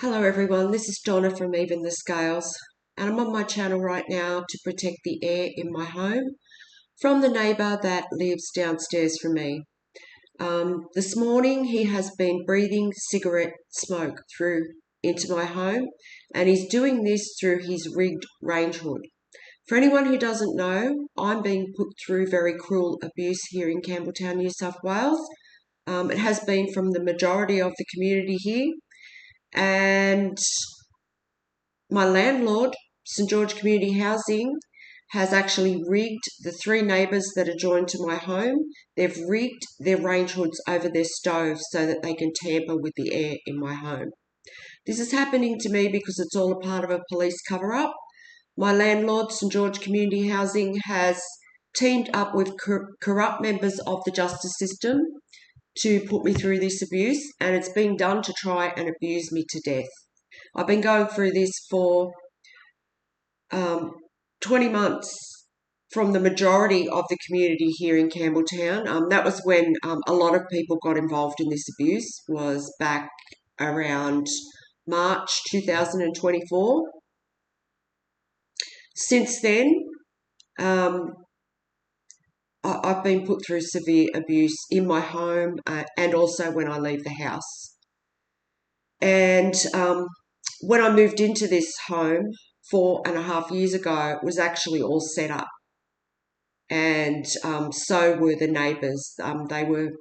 Hello everyone, this is Donna from Even the Scales, and I'm on my channel right now to protect the air in my home from the neighbour that lives downstairs from me. This morning he has been breathing cigarette smoke through into my home, and he's doing this through his rigged range hood. For anyone who doesn't know, I'm being put through very cruel abuse here in Campbelltown, New South Wales. It has been from the majority of the community here, and my landlord, St George Community Housing, has actually rigged the three neighbours that are joined to my home. They've rigged their range hoods over their stoves so that they can tamper with the air in my home. This is happening to me because it's all a part of a police cover-up. My landlord, St George Community Housing, has teamed up with corrupt members of the justice system to put me through this abuse, and it's being done to try and abuse me to death. I've been going through this for 20 months from the majority of the community here in Campbelltown. That was when a lot of people got involved in this abuse, was back around March 2024. Since then, I've been put through severe abuse in my home and also when I leave the house. And when I moved into this home 4.5 years ago, it was actually all set up, and so were the neighbours. They were,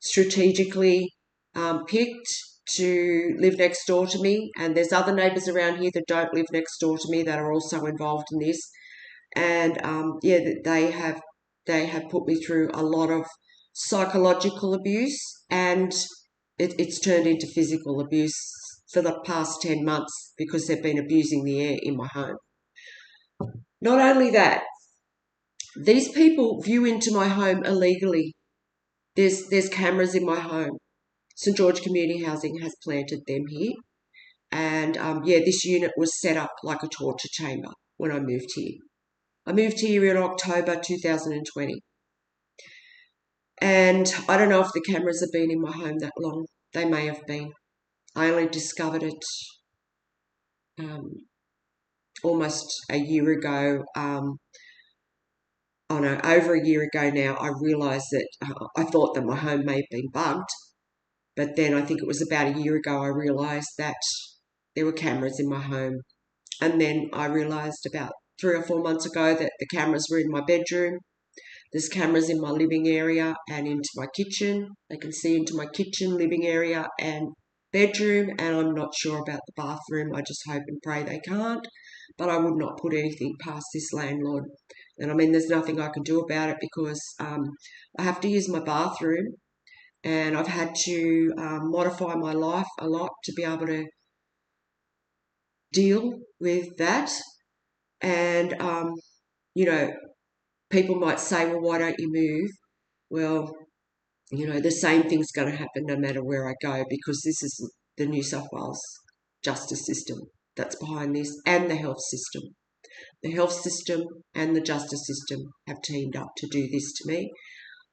strategically picked to live next door to me, and there's other neighbours around here that don't live next door to me that are also involved in this. And they have put me through a lot of psychological abuse, and it's turned into physical abuse for the past 10 months because they've been abusing the air in my home. Not only that, these people view into my home illegally. There's cameras in my home. St George Community Housing has planted them here. And this unit was set up like a torture chamber when I moved here. I moved here in October 2020. And I don't know if the cameras have been in my home that long. They may have been. I only discovered it almost a year ago. Over a year ago now, I realised that I thought that my home may have been bugged. But then I think it was about a year ago I realised that there were cameras in my home. And then I realised about 3 or 4 months ago that the cameras were in my bedroom. There's cameras in my living area and into my kitchen. They can see into my kitchen, living area and bedroom, and I'm not sure about the bathroom. I just hope and pray they can't. But I would not put anything past this landlord. And I mean, there's nothing I can do about it because I have to use my bathroom, and I've had to modify my life a lot to be able to deal with that. And, people might say, well, why don't you move? Well, the same thing's going to happen no matter where I go, because this is the New South Wales justice system that's behind this, and the health system. The health system and the justice system have teamed up to do this to me.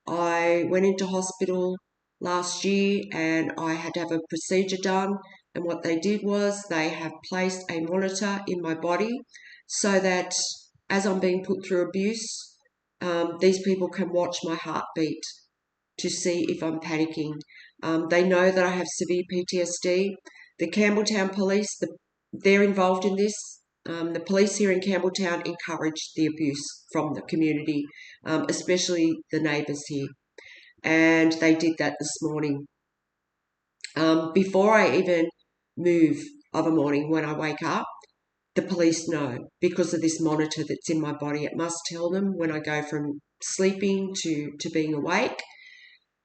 I went into hospital last year and I had to have a procedure done, and what they did was they have placed a monitor in my body so that as I'm being put through abuse, these people can watch my heartbeat to see if I'm panicking. They know that I have severe PTSD. The Campbelltown Police, they're involved in this. The police here in Campbelltown encourage the abuse from the community, especially the neighbours here. And they did that this morning. Before I even move of a morning, when I wake up, the police know because of this monitor that's in my body. It must tell them when I go from sleeping to being awake.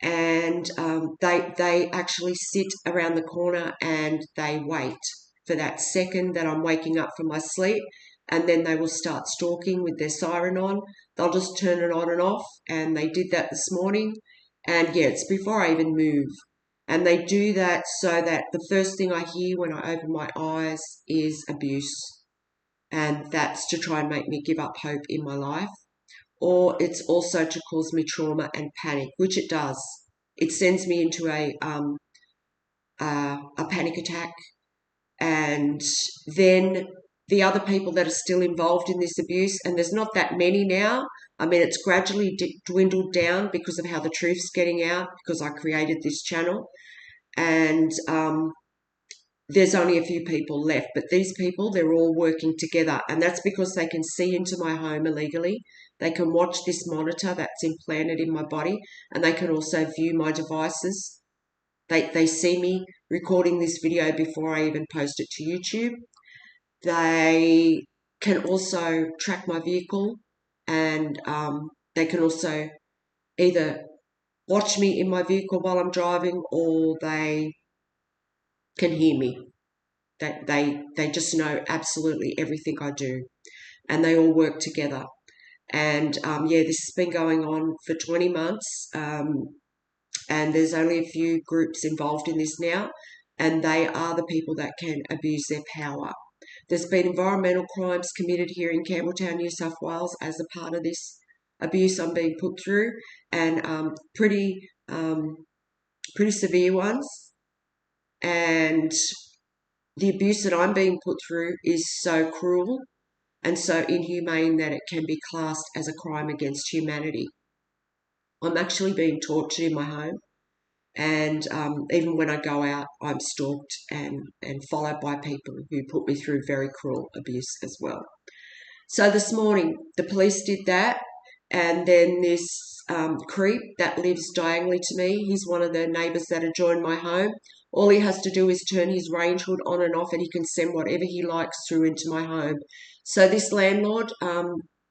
And they actually sit around the corner and they wait for that second that I'm waking up from my sleep, and then they will start stalking with their siren on. They'll just turn it on and off, and they did that this morning. And yeah, it's before I even move. And they do that so that the first thing I hear when I open my eyes is abuse. And that's to try and make me give up hope in my life. Or it's also to cause me trauma and panic, which it does. It sends me into a panic attack. And then the other people that are still involved in this abuse, and there's not that many now. I mean, it's gradually dwindled down because of how the truth's getting out, because I created this channel. And there's only a few people left, but these people, they're all working together, and that's because they can see into my home illegally. They can watch this monitor that's implanted in my body, and they can also view my devices. They see me recording this video before I even post it to YouTube. They can also track my vehicle, and they can also either watch me in my vehicle while I'm driving, or they can hear me. They just know absolutely everything I do, and they all work together. And yeah, this has been going on for 20 months, and there's only a few groups involved in this now, and they are the people that can abuse their power. There's been environmental crimes committed here in Campbelltown, New South Wales, as a part of this abuse I'm being put through, and pretty severe ones. And the abuse that I'm being put through is so cruel and so inhumane that it can be classed as a crime against humanity. I'm actually being tortured in my home, and even when I go out, I'm stalked and followed by people who put me through very cruel abuse as well. So this morning, the police did that, and then this creep that lives diagonally to me, he's one of the neighbours that have joined my home. All he has to do is turn his range hood on and off, and he can send whatever he likes through into my home. So this landlord,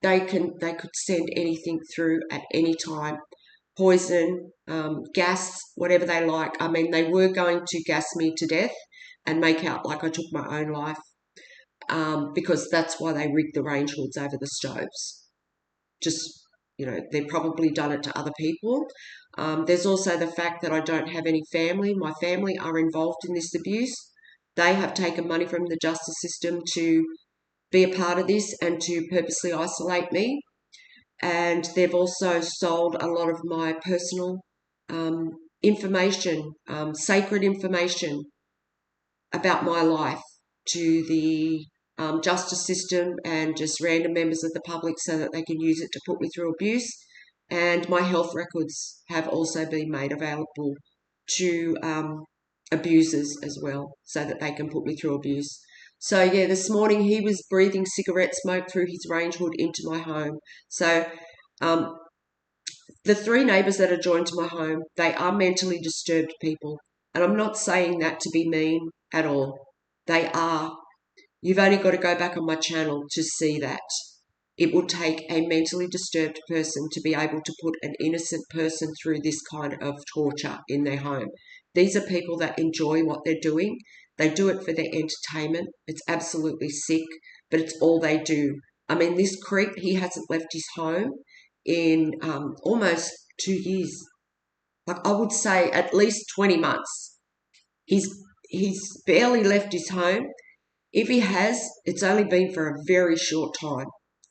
they could send anything through at any time. Poison, gas, whatever they like. I mean, they were going to gas me to death and make out like I took my own life, because that's why they rigged the range hoods over the stoves. Just, they've probably done it to other people. There's also the fact that I don't have any family. My family are involved in this abuse. They have taken money from the justice system to be a part of this and to purposely isolate me. And they've also sold a lot of my personal information, sacred information about my life, to the justice system and just random members of the public, so that they can use it to put me through abuse. And my health records have also been made available to abusers as well, so that they can put me through abuse. So yeah, this morning he was breathing cigarette smoke through his range hood into my home. So the three neighbours that are joined to my home, they are mentally disturbed people. And I'm not saying that to be mean at all. They are. You've only got to go back on my channel to see that. It will take a mentally disturbed person to be able to put an innocent person through this kind of torture in their home. These are people that enjoy what they're doing. They do it for their entertainment. It's absolutely sick, but it's all they do. I mean, this creep, he hasn't left his home in almost 2 years. Like, I would say at least 20 months. He's barely left his home. If he has, it's only been for a very short time.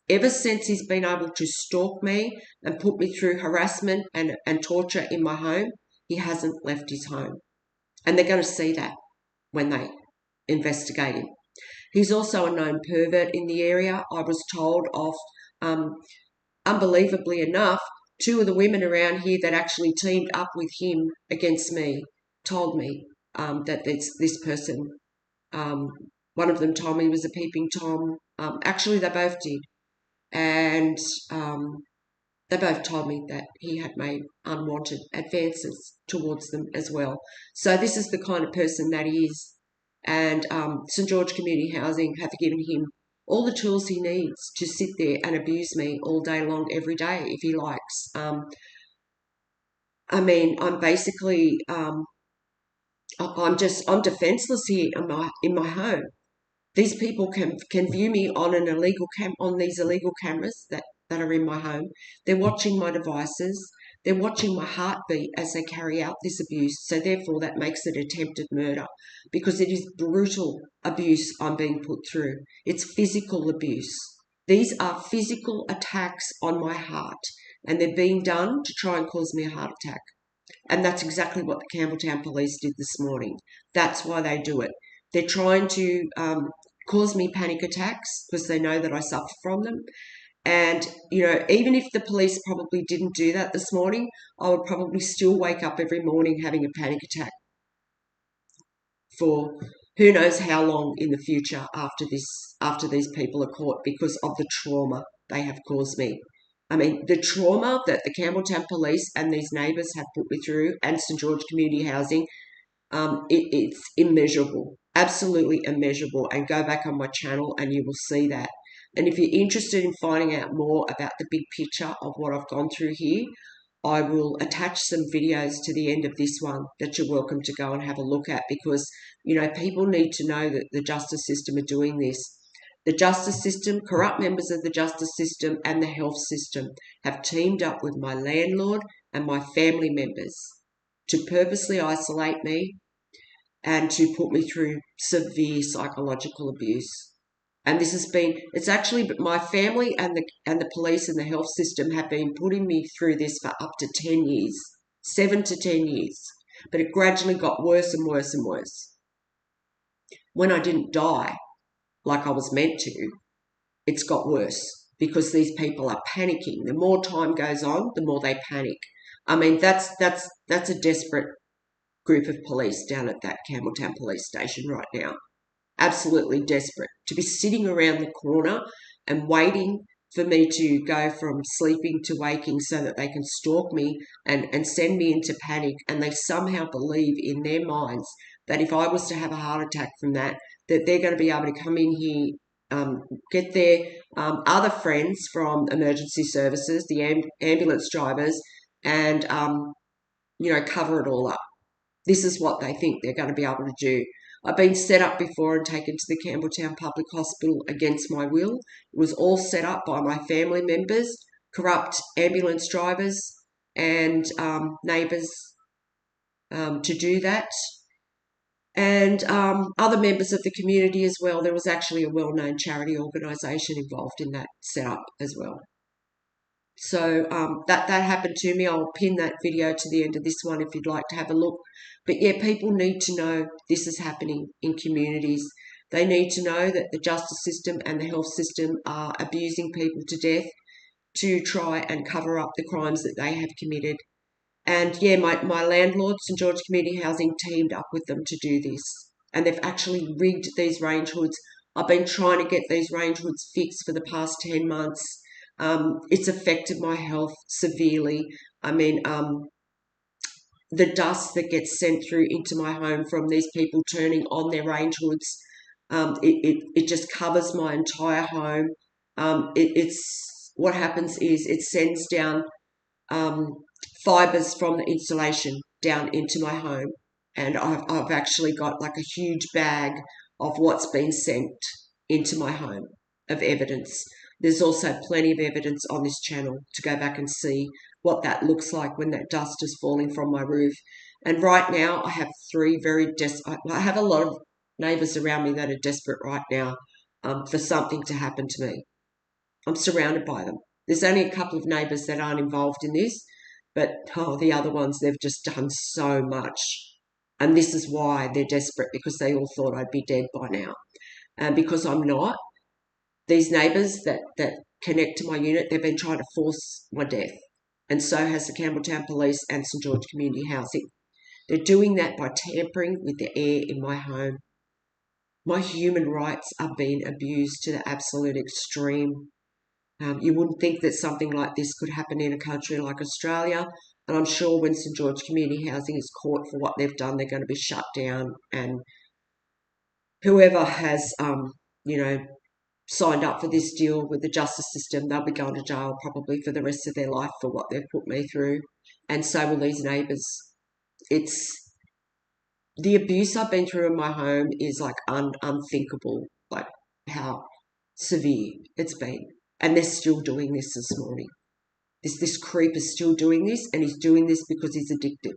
Ever since he's been able to stalk me and put me through harassment and torture in my home, he hasn't left his home. And they're going to see that when they investigate him. He's also a known pervert in the area. I was told of, unbelievably enough, 2 of the women around here that actually teamed up with him against me told me that this person, one of them told me he was a peeping Tom. Actually, they both did. And they both told me that he had made unwanted advances towards them as well. So this is the kind of person that he is. And St George Community Housing have given him all the tools he needs to sit there and abuse me all day long, every day, if he likes. I mean, I'm basically, I'm defenseless here in my home. These people can view me on these illegal cameras that are in my home. They're watching my devices. They're watching my heartbeat as they carry out this abuse. So therefore, that makes it attempted murder, because it is brutal abuse I'm being put through. It's physical abuse. These are physical attacks on my heart, and they're being done to try and cause me a heart attack. And that's exactly what the Campbelltown Police did this morning. That's why they do it. They're trying to cause me panic attacks because they know that I suffer from them. And, even if the police probably didn't do that this morning, I would probably still wake up every morning having a panic attack for who knows how long in the future after these people are caught because of the trauma they have caused me. I mean, the trauma that the Campbelltown Police and these neighbours have put me through, and St George Community Housing, it's immeasurable, absolutely immeasurable. And go back on my channel and you will see that. And if you're interested in finding out more about the big picture of what I've gone through here, I will attach some videos to the end of this one that you're welcome to go and have a look at because, people need to know that the justice system are doing this. The justice system, corrupt members of the justice system and the health system have teamed up with my landlord and my family members to purposely isolate me and to put me through severe psychological abuse. And it's actually my family and the police and the health system have been putting me through this for up to 10 years, 7 to 10 years. But it gradually got worse and worse and worse. When I didn't die like I was meant to, it's got worse because these people are panicking. The more time goes on, the more they panic. I mean, that's a desperate group of police down at that Campbelltown police station right now. Absolutely desperate to be sitting around the corner and waiting for me to go from sleeping to waking so that they can stalk me and send me into panic. And they somehow believe in their minds that if I was to have a heart attack from that they're going to be able to come in here, get their other friends from emergency services, the ambulance drivers, and, cover it all up. This is what they think they're going to be able to do. I've been set up before and taken to the Campbelltown Public Hospital against my will. It was all set up by my family members, corrupt ambulance drivers and neighbours to do that. And other members of the community as well. There was actually a well-known charity organisation involved in that setup as well. So that happened to me. I'll pin that video to the end of this one if you'd like to have a look. But yeah, people need to know this is happening in communities. They need to know that the justice system and the health system are abusing people to death to try and cover up the crimes that they have committed. And yeah, my landlord, St George Community Housing, teamed up with them to do this. And they've actually rigged these range hoods. I've been trying to get these range hoods fixed for the past 10 months. It's affected my health severely. I mean, the dust that gets sent through into my home from these people turning on their range hoods, it just covers my entire home. It's what happens is it sends down fibres from the insulation down into my home, and I've actually got like a huge bag of what's been sent into my home of evidence. There's also plenty of evidence on this channel to go back and see what that looks like when that dust is falling from my roof. And right now I have I have a lot of neighbours around me that are desperate right now for something to happen to me. I'm surrounded by them. There's only a couple of neighbours that aren't involved in this, but the other ones, they've just done so much. And this is why they're desperate, because they all thought I'd be dead by now. And because I'm not, these neighbours that connect to my unit, they've been trying to force my death. And so has the Campbelltown Police and St George Community Housing. They're doing that by tampering with the air in my home. My human rights are being abused to the absolute extreme. You wouldn't think that something like this could happen in a country like Australia. And I'm sure when St George Community Housing is caught for what they've done, they're going to be shut down. And whoever has, signed up for this deal with the justice system, they'll be going to jail probably for the rest of their life for what they've put me through. And so will these neighbours. The abuse I've been through in my home is like unthinkable, like how severe it's been. And they're still doing this morning. This creep is still doing this, and he's doing this because he's addicted.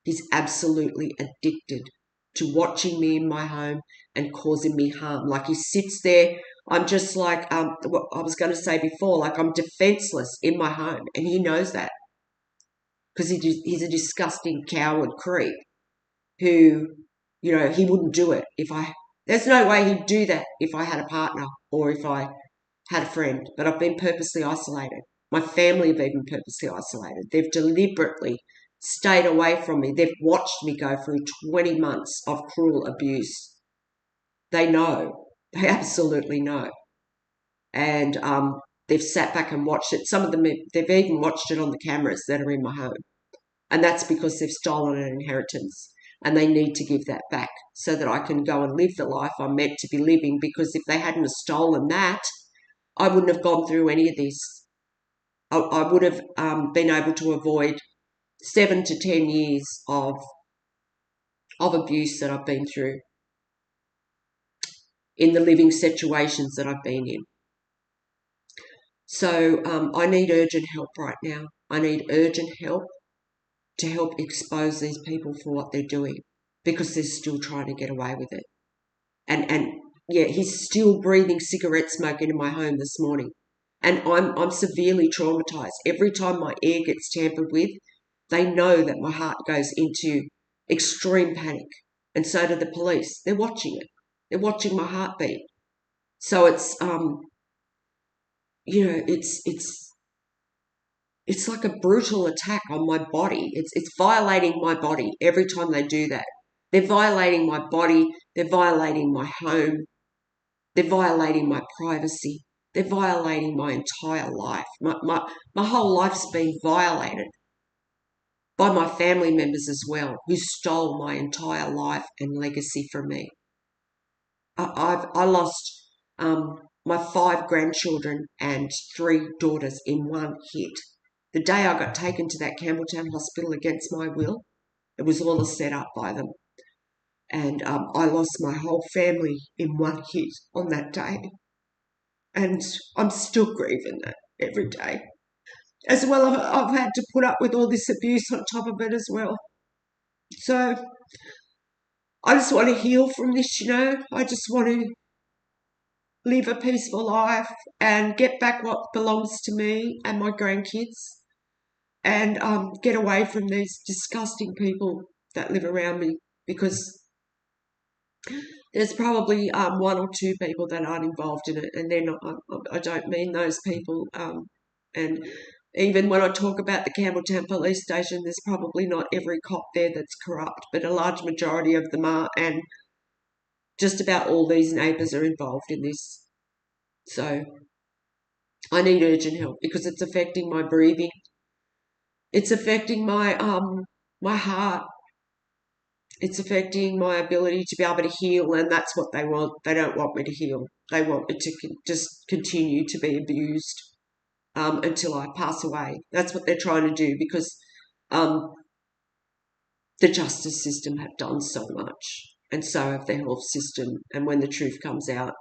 He's absolutely addicted to watching me in my home and causing me harm. Like he sits there, I'm just like, what I was going to say before, like I'm defenseless in my home, and he knows that. because he's a disgusting coward creep who, he wouldn't do it there's no way he'd do that if I had a partner or if I had a friend. But I've been purposely isolated. My family have even purposely isolated. They've deliberately stayed away from me. They've watched me go through 20 months of cruel abuse. They know. They absolutely know. And they've sat back and watched it. Some of them, they've even watched it on the cameras that are in my home. And that's because they've stolen an inheritance and they need to give that back so that I can go and live the life I'm meant to be living, because if they hadn't have stolen that, I wouldn't have gone through any of this. I would have been able to avoid 7 to 10 years of abuse that I've been through in the living situations that I've been in. So I need urgent help right now. I need urgent help to help expose these people for what they're doing, because they're still trying to get away with it. And yeah, he's still breathing cigarette smoke into my home this morning. And I'm severely traumatized. Every time my air gets tampered with, they know that my heart goes into extreme panic. And so do the police. They're watching it. They're watching my heartbeat. So it's it's like a brutal attack on my body. It's violating my body every time they do that. They're violating my body. They're violating my home. They're violating my privacy. They're violating my entire life. My whole life's been violated by my family members as well, who stole my entire life and legacy from me. I lost my 5 grandchildren and 3 daughters in one hit. The day I got taken to that Campbelltown hospital against my will, it was all a set up by them. And I lost my whole family in one hit on that day. And I'm still grieving that every day. As well, I've had to put up with all this abuse on top of it as well. So I just want to heal from this, I just want to live a peaceful life and get back what belongs to me and my grandkids, and get away from these disgusting people that live around me, because there's probably 1 or 2 people that aren't involved in it, and they're not. I don't mean those people. And even when I talk about the Campbelltown police station, there's probably not every cop there that's corrupt, but a large majority of them are, and just about all these neighbours are involved in this. So I need urgent help, because it's affecting my breathing. It's affecting my my heart. It's affecting my ability to be able to heal, and that's what they want. They don't want me to heal. They want me to just continue to be abused until I pass away. That's what they're trying to do, because the justice system have done so much, and so have the health system. And when the truth comes out,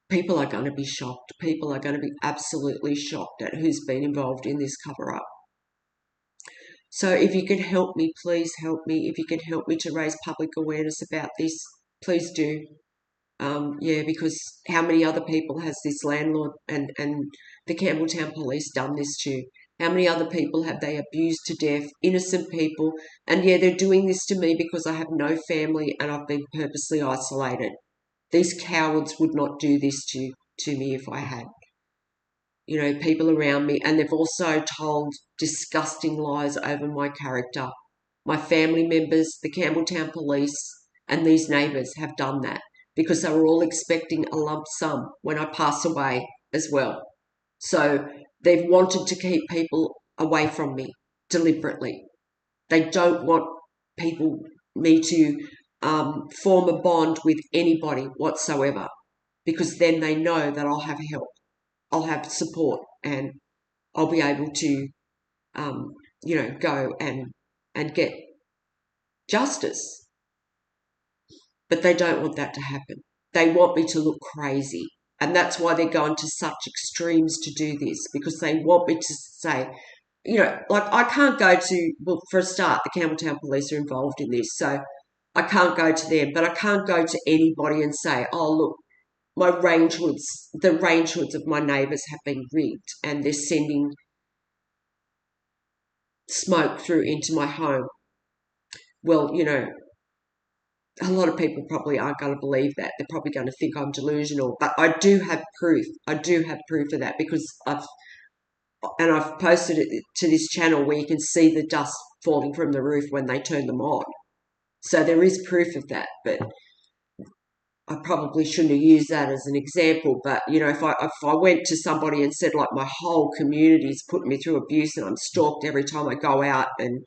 people are going to be shocked. People are going to be absolutely shocked at who's been involved in this cover-up. So if you can help me, please help me. If you can help me to raise public awareness about this, please do. Because how many other people has this landlord and the Campbelltown police done this to? How many other people have they abused to death? Innocent people. And yeah, they're doing this to me because I have no family and I've been purposely isolated. These cowards would not do this to me if I had, people around me. And they've also told disgusting lies over my character. My family members, the Campbelltown police, and these neighbours have done that, because they were all expecting a lump sum when I pass away as well. So they've wanted to keep people away from me deliberately. They don't want me to form a bond with anybody whatsoever, because then they know that I'll have help, I'll have support, and I'll be able to, go and get justice. But they don't want that to happen. They want me to look crazy. And that's why they're going to such extremes to do this, because they want me to say, I can't go to, well, for a start, the Campbelltown police are involved in this, so I can't go to them, but I can't go to anybody and say, oh, look, the range hoods of my neighbours have been rigged and they're sending smoke through into my home. Well, a lot of people probably aren't going to believe that. They're probably going to think I'm delusional, but I do have proof. I do have proof of that because I've posted it to this channel where you can see the dust falling from the roof when they turn them on. So there is proof of that, but I probably shouldn't have used that as an example. But if I went to somebody and said, like, my whole community's putting me through abuse and I'm stalked every time I go out, and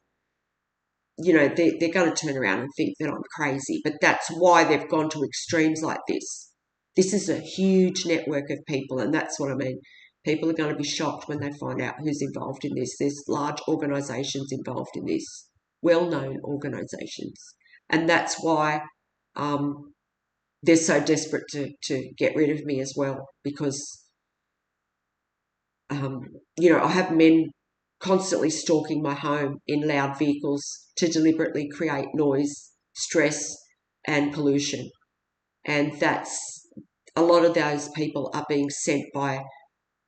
they're going to turn around and think that I'm crazy. But that's why they've gone to extremes like this. This is a huge network of people, and that's what I mean. People are going to be shocked when they find out who's involved in this. There's large organisations involved in this, well-known organisations. And that's why they're so desperate to get rid of me as well, because, I have men constantly stalking my home in loud vehicles to deliberately create noise, stress, and pollution. And a lot of those people are being sent by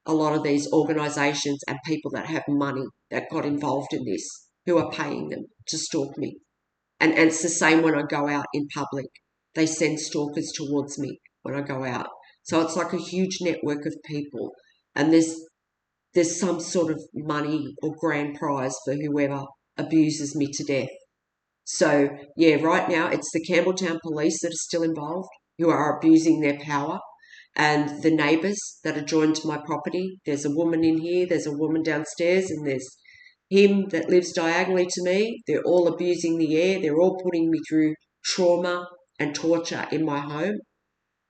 a lot of these organisations and people that have money that got involved in this, who are paying them to stalk me. And it's the same when I go out in public. They send stalkers towards me when I go out. So it's like a huge network of people, and there's some sort of money or grand prize for whoever abuses me to death. So, yeah, right now it's the Campbelltown police that are still involved, who are abusing their power, and the neighbours that are joined to my property. There's a woman in here, there's a woman downstairs, and there's him that lives diagonally to me. They're all abusing the air. They're all putting me through trauma and torture in my home.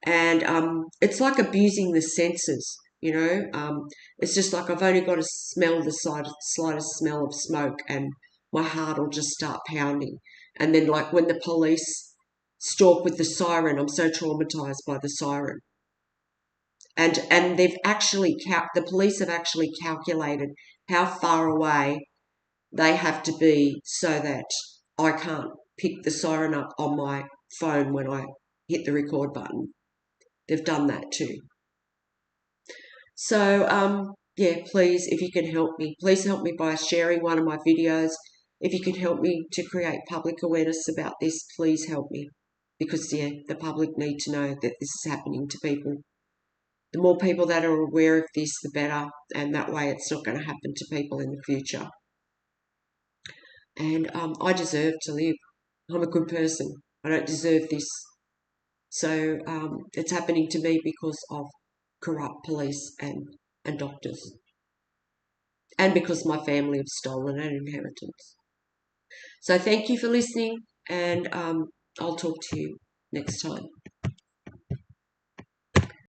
And it's like abusing the senses, It's just like I've only got to smell the slightest smell of smoke and my heart will just start pounding. And then, like, when the police stalk with the siren, I'm so traumatized by the siren. And the police have actually calculated how far away they have to be so that I can't pick the siren up on my phone when I hit the record button. They've done that too. So, yeah, please, if you can help me, please help me by sharing one of my videos. If you can help me to create public awareness about this, please help me. Because, yeah, the public need to know that this is happening to people. The more people that are aware of this, the better, and that way it's not going to happen to people in the future. And I deserve to live. I'm a good person. I don't deserve this. So it's happening to me because of corrupt police and doctors. And because my family have stolen an inheritance. So thank you for listening, and I'll talk to you next time.